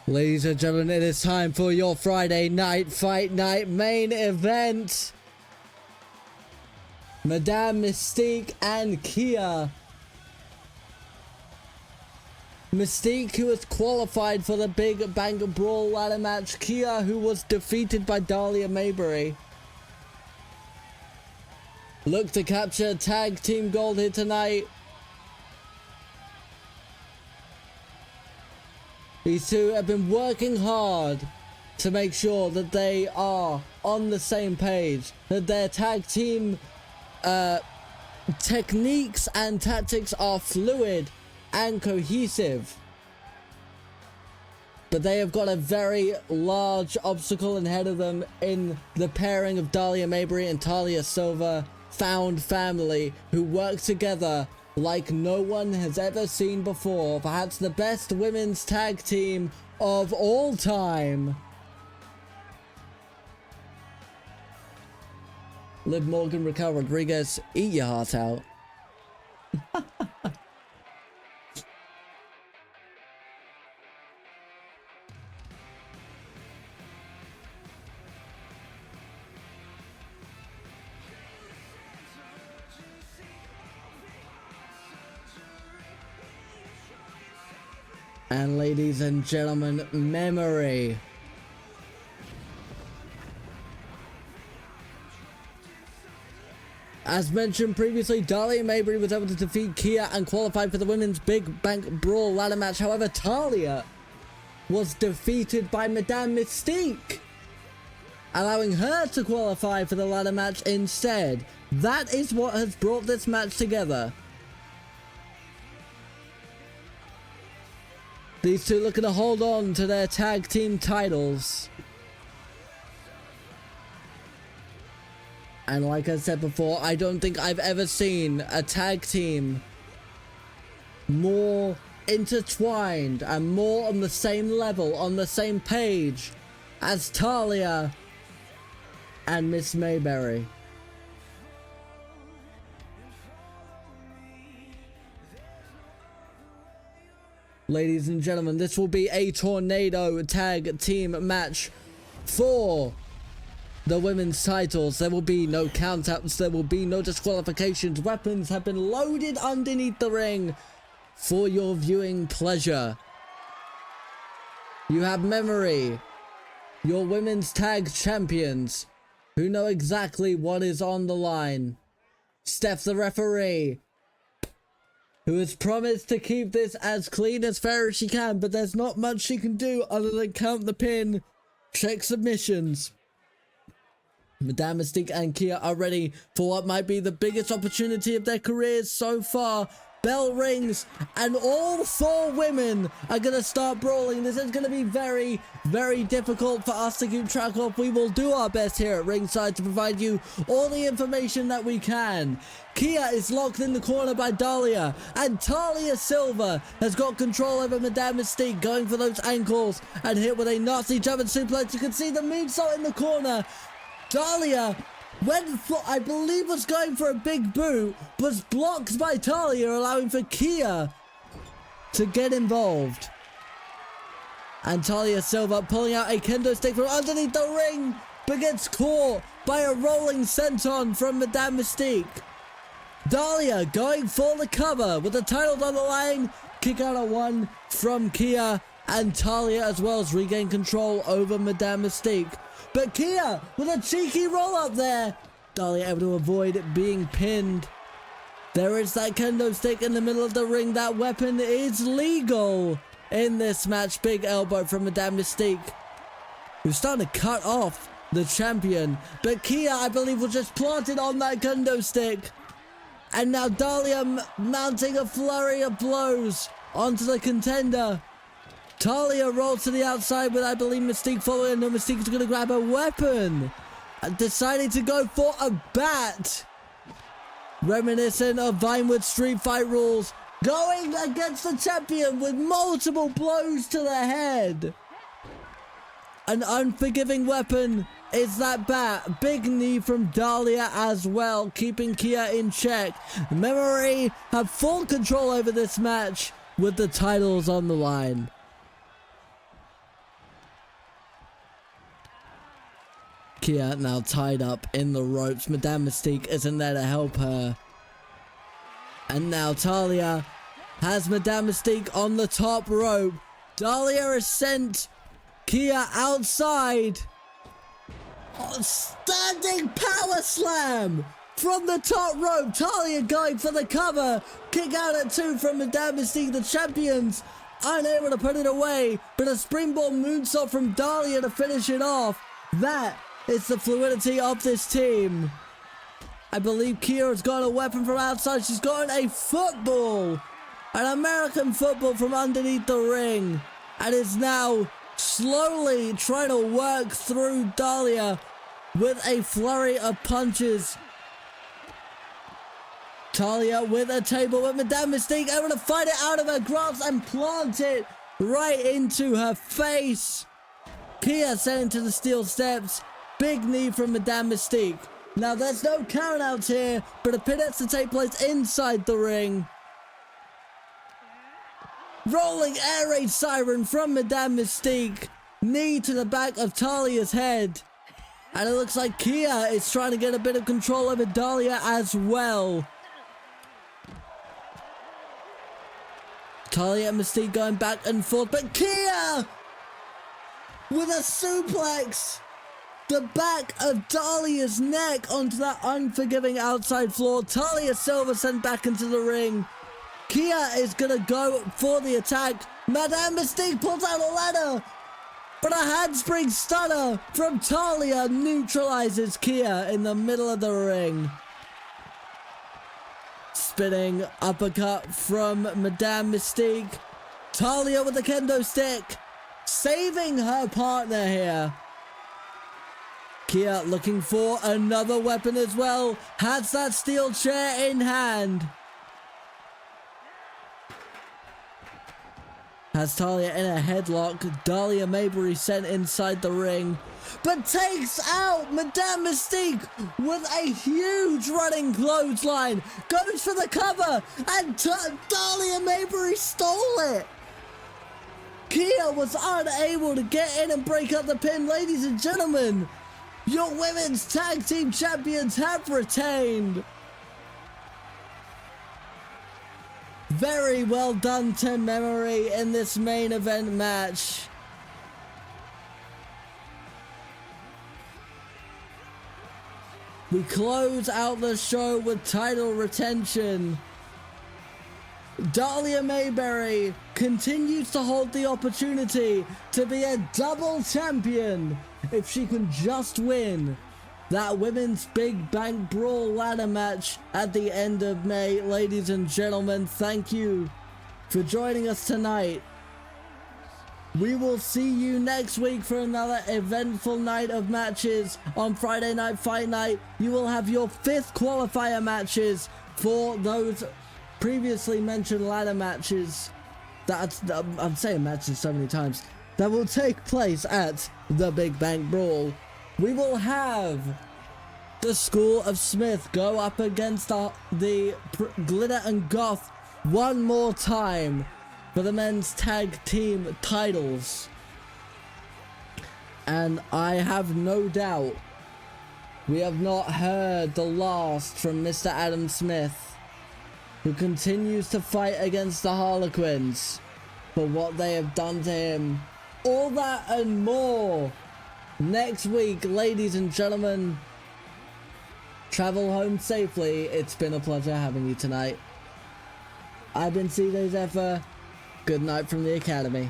Ladies and gentlemen, it is time for your Friday night fight night main event. Madame Mystique and KEIA. Mystique, who has qualified for the Big Bang Brawl ladder match. KEIA, who was defeated by Dahlia Mayberry. Look to capture tag team gold here tonight. These two have been working hard to make sure that they are on the same page, that their tag team techniques and tactics are fluid and cohesive. But they have got a very large obstacle ahead of them in the pairing of Dahlia Mayberry and Talia Silva, found family, who work together like no one has ever seen before. Perhaps the best women's tag team of all time. Liv Morgan, Raquel Rodriguez, eat your heart out. And ladies and gentlemen, memory. As mentioned previously, Dahlia Mayberry was able to defeat KEIA and qualify for the Women's Big Bang Brawl ladder match. However, Talia was defeated by Madame Mystique, allowing her to qualify for the ladder match instead. That is what has brought this match together. These two looking to hold on to their tag team titles. And like I said before, I don't think I've ever seen a tag team more intertwined and more on the same level, on the same page as Talia and Miss Mayberry. Ladies and gentlemen, this will be a tornado tag team match for the women's titles. There will be no countouts, there will be no disqualifications. Weapons have been loaded underneath the ring for your viewing pleasure. You have Memory, your women's tag champions, who know exactly what is on the line. Steph, the referee, who has promised to keep this as clean as fair as she can, but there's not much she can do other than count the pin, check submissions. Madame Mystique and KEIA are ready for what might be the biggest opportunity of their careers so far. Bell rings, and all four women are going to start brawling. This is going to be very, very difficult for us to keep track of. We will do our best here at ringside to provide you all the information that we can. KEIA is locked in the corner by Dahlia, and Talia Silva has got control over Madame Mystique, going for those ankles and hit with a nasty German suplex. You can see the moonsault in the corner. Dahlia went for, I believe, was going for a big boot, was blocked by Talia, allowing for KEIA to get involved. And Talia Silva pulling out a kendo stick from underneath the ring, but gets caught by a rolling senton from Madame Mystique. Dahlia going for the cover with the titles on the line. Kick out at one from KEIA, and Talia as well as regain control over Madame Mystique. But KEIA with a cheeky roll up there. Dahlia able to avoid being pinned. There is that kendo stick in the middle of the ring. That weapon is legal in this match. Big elbow from Madame Mystique, who's starting to cut off the champion. But KEIA, I believe, was just planted on that kendo stick. And now Dahlia mounting a flurry of blows onto the contender. Talia rolls to the outside with, I believe, Mystique following. No, Mystique is going to grab a weapon and deciding to go for a bat. Reminiscent of Vinewood Street Fight rules. Going against the champion with multiple blows to the head. An unforgiving weapon is that bat. Big knee from Dahlia as well, keeping KEIA in check. Memory have full control over this match with the titles on the line. KEIA now tied up in the ropes. Madame Mystique isn't there to help her. And now Talia has Madame Mystique on the top rope. Dahlia has sent KEIA outside. Oh, standing power slam from the top rope. Talia going for the cover. Kick out at 2 from Madame Mystique. The champions unable to put it away, but a springboard moonsault from Dahlia to finish it off. That is the fluidity of this team. I believe KEIA has got a weapon from outside. She's got a football, an American football from underneath the ring, and is now slowly trying to work through Dahlia with a flurry of punches. Talia with a table with Madame Mystique, able to fight it out of her grasp and plant it right into her face. KEIA sent to the steel steps. Big knee from Madame Mystique. Now there's no countouts here, but a pin has to take place inside the ring. Rolling air raid siren from Madame Mystique. Knee to the back of Talia's head. And it looks like KEIA is trying to get a bit of control over Dahlia as well. Talia and Mystique going back and forth, but KEIA with a suplex. The back of Dahlia's neck onto that unforgiving outside floor. Talia Silva sent back into the ring. KEIA is going to go for the attack. Madame Mystique pulls out a ladder, but a handspring stunner from Talia neutralizes KEIA in the middle of the ring. Spinning uppercut from Madame Mystique. Talia with the kendo stick, saving her partner here. KEIA looking for another weapon as well. Has that steel chair in hand. Has Talia in a headlock. Dahlia Mabry sent inside the ring, but takes out Madame Mystique with a huge running clothesline. Goes for the cover, and Dahlia Mabry stole it. KEIA was unable to get in and break up the pin. Ladies and gentlemen, your women's tag team champions have retained. Very well done to Memory in this main event match. We close out the show with title retention. Dahlia Mayberry continues to hold the opportunity to be a double champion if she can just win that Women's Big Bank Brawl ladder match at the end of May. Ladies and gentlemen, thank you for joining us tonight. We will see you next week for another eventful night of matches. On Friday Night Fight Night, you will have your 5th qualifier matches for those previously mentioned ladder matches. I'm saying matches so many times. That will take place at the Big Bank Brawl. We will have the School of Smith go up against the Glitter and Goth one more time for the men's tag team titles. And I have no doubt we have not heard the last from Mr. Adam Smith, who continues to fight against the Harlequins for what they have done to him. All that and more next week, ladies and gentlemen. Travel home safely. It's been a pleasure having you tonight. I've been CJ Zephyr. Good night from the Academy.